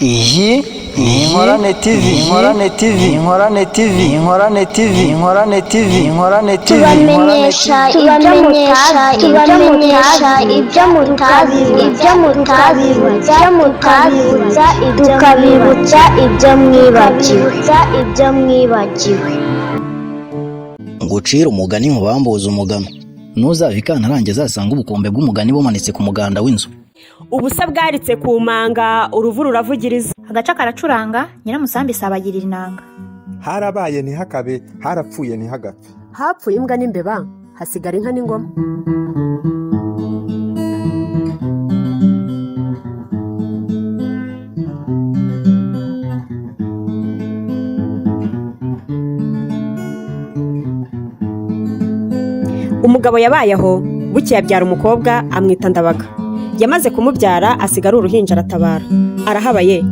Iyi ni Inkorane TV, Inkorane TV, Inkorane TV, Inkorane TV, Inkorane TV, Inkorane TV. Tubamenyesha ibyo mutazi, tukabibutsa ibyo mwibagiwe. Ngucira umugani nkubambuza umugano, ntuzava ikantarange azasanga ubukombe bw'umugani bumanitse ku muganda w'inzu. Ubusa bwaritse ku manga, uruvu ruravugiriza. Agaca karacuranga, nyiramusambi isabagirira inanga. Harabaye ntihakabe, harapfuye ntihagapfe. Hapfuye imbwa n'imbeba, hasigara inka n'ingoma. Umugabo yabayeho, bukeye abyara umukobwa amwita Ndabaga. Yamaze kumubyara asigara uruhinja aratabara. Arahabaye.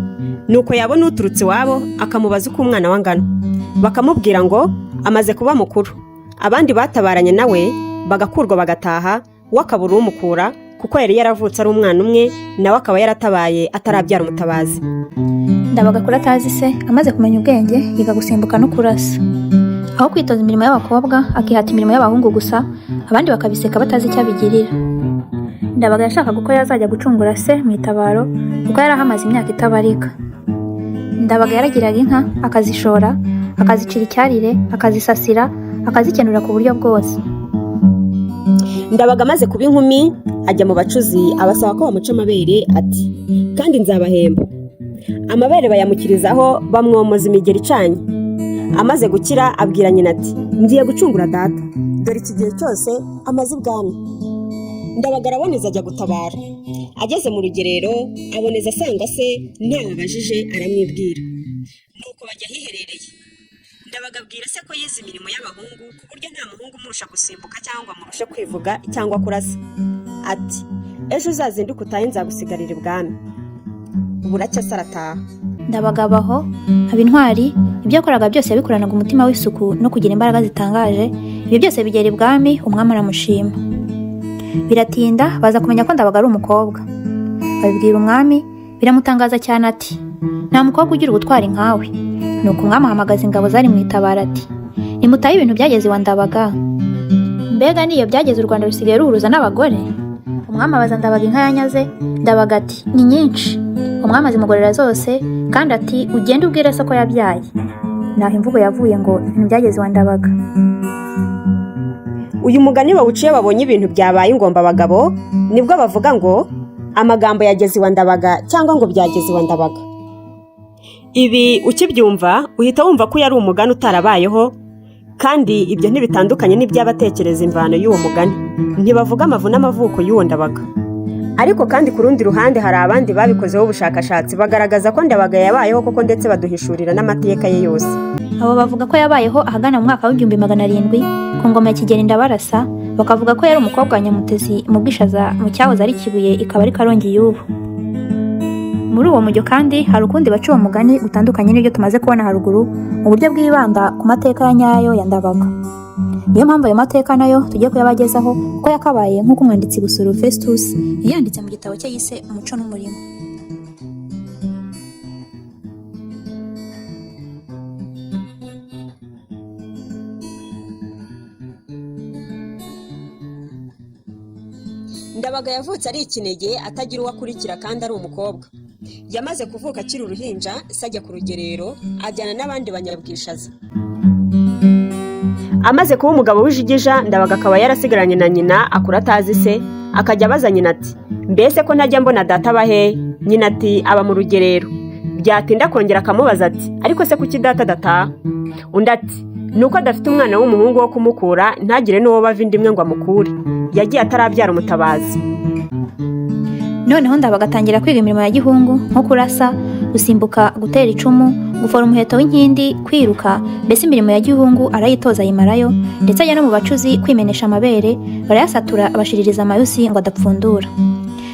Nuko yabona uturutse iwabo akamubaza uko umwana wangana. Bakamubwira ngo amaze kuba mukuru. Abandi batabaranye nawe bagakurwa bagataha, wakabura umukura kuko yari yaravutse ari umwana umwe, nawe akaba yaratabaye atarabyara umutabazi. Ndabaga kuri atazi se, amaze kumenya ubwenge yiga gusimbuka no kurasa. Aho kwitoza imirimo y'abakobwa akihata imirimo y'abahungu gusa, abandi bakabiseka batazi icyo abigirira. Ndabaga yashakaga uko yazajya gucungura se mu itabaro kuko yari ahamaze imyaka itabarika. Ndabaga yaragiraga inka akazishora, akazicira icyarire, akazisasira, akazikenura ku buryo bwose. Ndabaga amaze kuba inkumi ajya mu bacuzi abasaba ko bamuca amabere ati, kandi nzabahemba. Amabere bayamukirizaho bamwomoza imigeri icanye. Amaze gukira abwira nyina ati, ngiye gucungura data, dore iki gihe cyose amaze ibwami. Ndabaga araboneza ajya gutabara. Ageze mu rugerero aboneza asanga se ntawe abajije aramwibwira. Nuko bajya hiherereye. Ndabaga abwira se ko yize imirimo y'abahungu ku buryo nta muhungu umurusha gusimbuka cyangwa amurushe kwivuga cyangwa kurasa. Ati, ejo uzazinduka utahe nzagusigarira ibwami. Buracya se arataha. Ndabaga abaho haba intwari, ibyo yakoraga byose yabikoranaga umutima w'isuku no kugira imbaraga zitangaje. Ibyo byose bigera ibwami, umwami aramushima. Biratinda baza kumenya ko Ndabaga ari umukobwa. Babibwira umwami, biramutangaza cyane ati, nta mukobwa ugira ubutwari nkawe. Nuko umwami ahamagaza ingabo zari mu itabara ati, nimutaye ibintu byageze iwa Ndabaga. Mbega niyo byageze u Rwanda rusigaye ruhuruza n'abagore? Umwami abaza Ndabaga inka yanyaze. Ndabaga ati, ni nyinshi. Umwami azimugorera zose kandi ati, ugende ubwire se ko yabyaye. Naho imvugo yavuye ngo ibintu byageze iwa Ndabaga. Uyu mugani bawuciye babonye ibintu byabaye ingomba abagabo, nibwo bavuga ngo amagambo yageze iwa Ndabaga cyangwa ngo byageze iwa Ndabaga. Ibi ukibyumva uhita wumva ko yari umugani utarabayeho, kandi ibyo ntibitandukanye n'iby'abatekereza imvano y'uwo mugani. Ntibavuga amavu n'amavuko y'uwo Ndabaga. Ariko kandi ku rundi ruhande hari abandi babikozeho ubushakashatsi bagaragaza ko Ndabaga yabayeho koko ndetse baduhishurira n'amateka ye yose. Abo bavuga ko yabayeho ahagana mu mwaka w'1700 ku ngoma ya Kigeli Ndabarasa, bakavuga ko yari umukobwa wa Nyamutezi mu Bwishaza mu cyahoze ari Kibuye ikaba ari Karongi y'ubu. Muri uwo mujyo kandi hari ukundi baca uwo mugani utandukanye n'ibyo tumaze kubona haruguru mu buryo bwibanda ku mateka ya nyayo ya Ndabaga. Niyo mpamvu ayo mateka nayo tugiye kuyabagezaho ko yakabaye nk'uko umwanditsi Busoro Festus yanditse mu gitabo cye yise Umuco n'Umurimo. Ndabaga yavutse ari ikinege atagira uwo akurikira kandi ari umukobwa. Yamaze kuvuka akiri uruhinja, se ajya ku rugerero ajyana n'abandi banyabwishaza. Amaze kuba umugabo w'ijigija, Ndabaga akaba yarasigaranye na nyina akura atazi se, akajya abaza nyina ati, mbese ko ntajya mbona data abahe? Nyina ati, aba mu rugerero. Byatinda kongera akamubaza ati, ariko se kuki data adataha? Undi ati, nuko adafite umwana w'umuhungu wo kumukura, ntagire n'uwo bava indi imwe ngo amukure. Yagiye atarabyara umutabazi. Noneho Ndabaga atangira kwiga imirimo ya gihungu nko kurasa, gusimbuka, gutera icumu, gufora umuheto w'inkindi, kwiruka, mbese imirimo ya gihungu arayitoza yimarayo, ndetse ajya no mu bacuzi kwimenesha amabere, barayasatura abashiririza amayusi ngo adapfundura.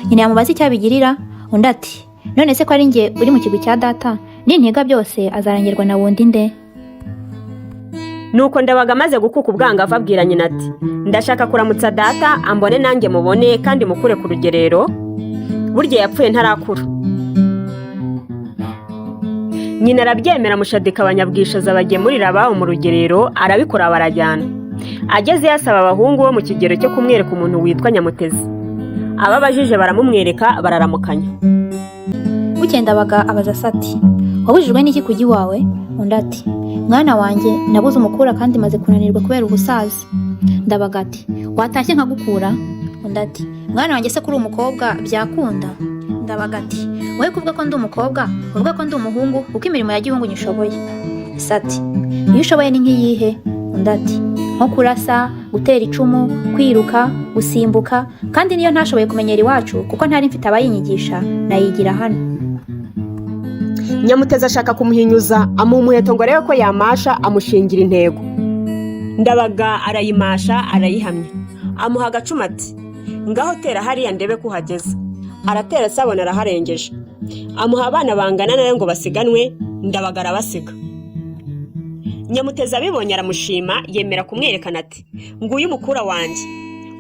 Nyina yamubaza icyo abigirira, undi ati, none se ko ari njye uri mu kigwi cya data, nintiga byose azarangirwa na wundi nde? Nuko Ndabaga amaze gukuka ubwangavu abwira nyina ati, ndashaka kuramutsa data ambone nanjye mubone kandi mukure ku rugerero, burya yapfuye ntarakura. nyina arabyemera, Mushadika abanyabwishaza bagemurira ababo mu rugerero, arabikora barajyana. Ageze yasaba abahungu bo mu kigero cyo kumwereka umuntu witwa Nyamutezi. Ababajije baramumwereka, bararamukanya. Bukeye Ndabaga abaza se ati wabujijwe n'iki kujya iwawe? Undi ati mwana wanjye nabuze umukura kandi maze kunanirwa kubera ubusaza. Ndabaga ati watashye nkagukura? Undi ati mwana wanjye se kuri umukobwa byakunda? Ndabaga ati wowe kuvuga ko ndi umukobwa uvuga ko ndi umuhungu kuko imirimo ya gihungu nyishoboye. Se ati iyo ushoboye ni nk'iyihe? Undi ati nko kurasa, gutera icumu, kwiruka, gusimbuka, kandi niyo ntashoboye kumenyera iwacu kuko ntari mfite abayinyigisha nayigira hano. Nyamutezi ashaka kumuhinyuza, amuha umuheto ngo arebe ko yamasha, amushingira intego. Ndabaga arayimasha, arayihamya, amuha agacuma ati ngaho tera hariya ndebe ko uhageze. Aratera sabona araharengeje, amuha abana bangana nawe ngo basiganwe. Ndabaga arabasiga. Nyamutezi abibonye aramushima, yemera kumwerekana ati nguyu umukura wanjye.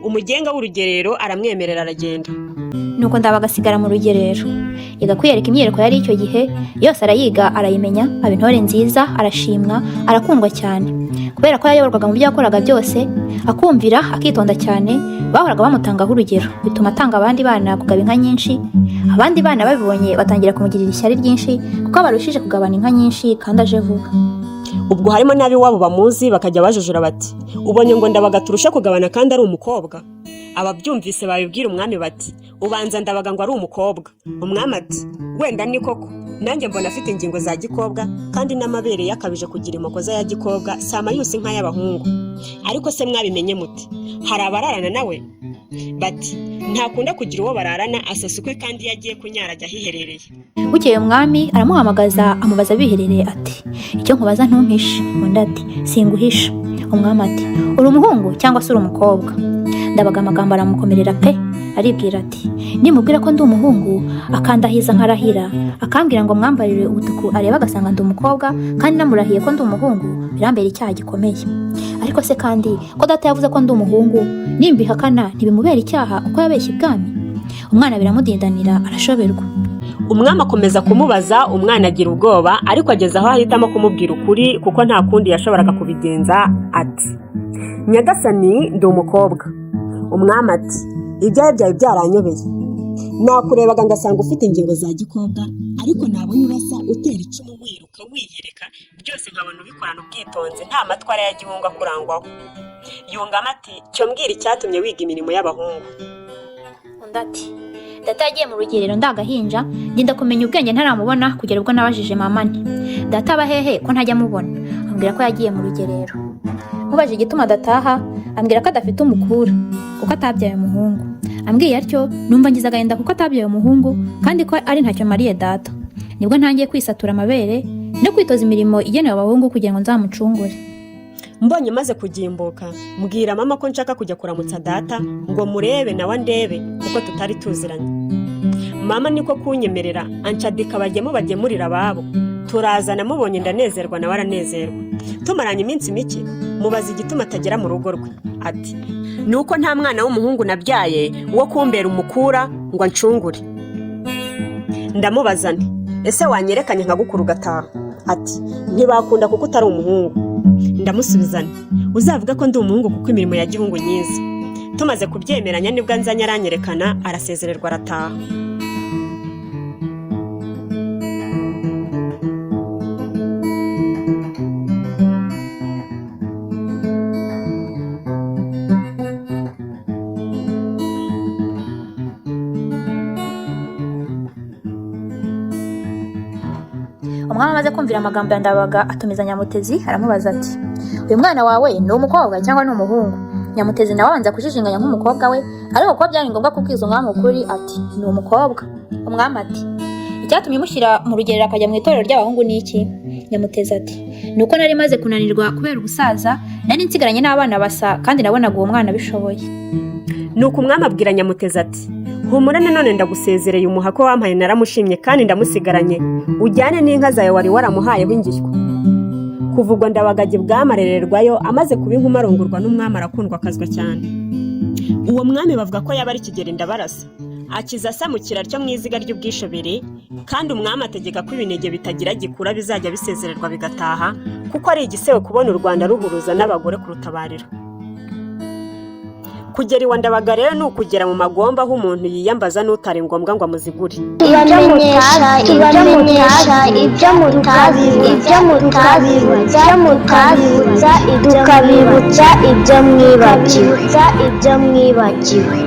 Umugenga w'urugerero aramwemerera, aragenda. Nuko Ndabaga asigara mu rugerero, yiga kwiyereka imyereko yari icyo gihe yose, arayiga arayimenya, aba intore nziza, arashimwa, arakundwa cyane. Kubera ko yayoborwaga mu byo yakoraga byose, akumvira, akitonda cyane, bahoraga bamutangaho urugero, bituma atanga abandi bana kugaba inka nyinshi. Abandi bana babibonye batangira kumugirira ishyari ryinshi kuko abarushije kugabana inka nyinshi kandi aje vuba. Ubwo harimo n'ab'iwabo bamuzi, bakajya bajujura bati ubonye ngo Ndabaga turusha kugabana kandi ari umukobwa. Ababyumvise babibwira umwami bati ubanza Ndabaga ngo ari umukobwa. Umwami ati wenda ni koko, nanjye mbona afite ingingo za gikobwa kandi n'amabere yakabije kugira imokoza ya gikobwa, sama yose inka y'abahungu. Ariko se mwabimenye muti hari abararana nawe? Bati ntakunda kugira uwo bararana, asasukwe kandi yagiye kunyara ajya hiherereye. Bukeye umwami aramuhamagaza, amubaza biherereye ati icyo nkubaza ntumpishe? Undi ati singuhisha. Umwami ati uri umuhungu cyangwa se uri umukobwa? Ndabaga amagambo aramukomerera pe, aribwira ati nimubwira ko ndi umuhungu akandahiza nkarahira, akambwira ngo mwambarire ubutuku, areba agasanga ndi umukobwa kandi namurahiye ko ndi umuhungu, birambera icyaha gikomeye. Ariko se kandi ko data yavuze ko ndi umuhungu, nimbihakana ntibimubera icyaha uko yabeshye ibwami? Umwana biramudindanira, arashoberwa. Umwami akomeza kumubaza, umwana agira ubwoba, ariko ageze aho ahitamo kumubwira ukuri kuko nta kundi yashoboraga kubigenza. Ati nyagasani ndi umukobwa. Umwami ati ibyawe byawe byaranyobeye, nakurebaga ngasanga ufite ingingo za gikobwa, ariko nabonye urasa, utera icumu, wiruka, wiyereka, byose nkabona ubikorana ubwitonzi, nta matwara ya gihungu akurangwaho. Yungamo ati cyo mbwira icyatumye wiga imirimo y'abahungu. Undi ati data yagiye mu rugerero ndagahinja, ngenda kumenya ubwenge ntaramubona kugera ubwo nabajije mama nti data aba hehe ko ntajya mubona? Ambwira ko yagiye mu rugerero. Mubaje igituma adataha, ambwira ko adafite umukura kuko atabyaye umuhungu. Ambwiye atyo numva ngize agahinda kuko atabyaye umuhungu kandi ko ari ntacyo mariye data. Nibwo ntangiye kwisatura amabere no kwitoza imirimo igenewe abahungu kugira ngo nzamucungure. Mbonye maze kugimbuka, mbwira mama ko nshaka kujya kuramutsa data ngo murebe nawe ndebe kuko tutari tuziranye. Mama niko kunyemerera, anshadika bagemurira ababo. Turazana, mubonye ndanezerwa nawe aranezerwa. Tumaranye iminsi mike, mubaza igituma atagera mu rugo rwe. Ati nuko nta mwana w'umuhungu nabyaye wo kumbera umukura ngo ancungure. Ndamubaza nti ese wanyerekanye nkagukura ugataha? Ati ntibakunda kuko utari umuhungu. Ndamusubiza nti uzavuga ko ndi umuhungu kuko imirimo ya gihungu nyizi. Tumaze kubyemeranya nibwo anzanye aranyerekana, arasezererwa arataha. Umwami amaze kumvira amagambo ya Ndabaga atumiza Nyamutezi, aramubaza ati uyu mwana wawe ni umukobwa cyangwa ni umuhungu? Nyamutezi nawe abanza kujijinganya nk'umukobwa we, ariko kuba byari ngombwa kubwiza umwami ukuri ati ni umukobwa. Umwami ati icyatumye mushyira mu rugerero akajya mu itorero ry'abahungu ni iki? Nyamutezi ati nuko nari maze kunanirwa kubera ubusaza, nari nsigaranye n'abana basa kandi nabonaga uwo mwana bishoboye. Nuko umwami abwira Nyamutezi ati humura, nanone ndagusezereye umuha ko wampaye naramushimye kandi ndamusigaranye, ujyane n'inka zawe wari waramuhayeho ingishywa. Kuva ubwo Ndabaga ajya ibwami arererwayo, amaze kuba inkumi arongorwa n'umwami, arakundwa akazwa cyane. Uwo mwami bavuga ko yaba ari Kigeli Ndabarasa. akiza asamukira ryo mu iziga ry'ubwishobere, kandi umwami ategeka ko ibinege bitagira gikura bizajya bisezererwa bigataha, kuko ari igisebo kubona u Rwanda ruhuruza n'abagore ku rutabariro. Kugera iwa Ndabaga rero ni ukugera mu magomba aho umuntu yiyambaza n'utari ngombwa ngo amuzigure. ibamenyesha ibyo mutazi tukabibutsa ibyo mwibagiwe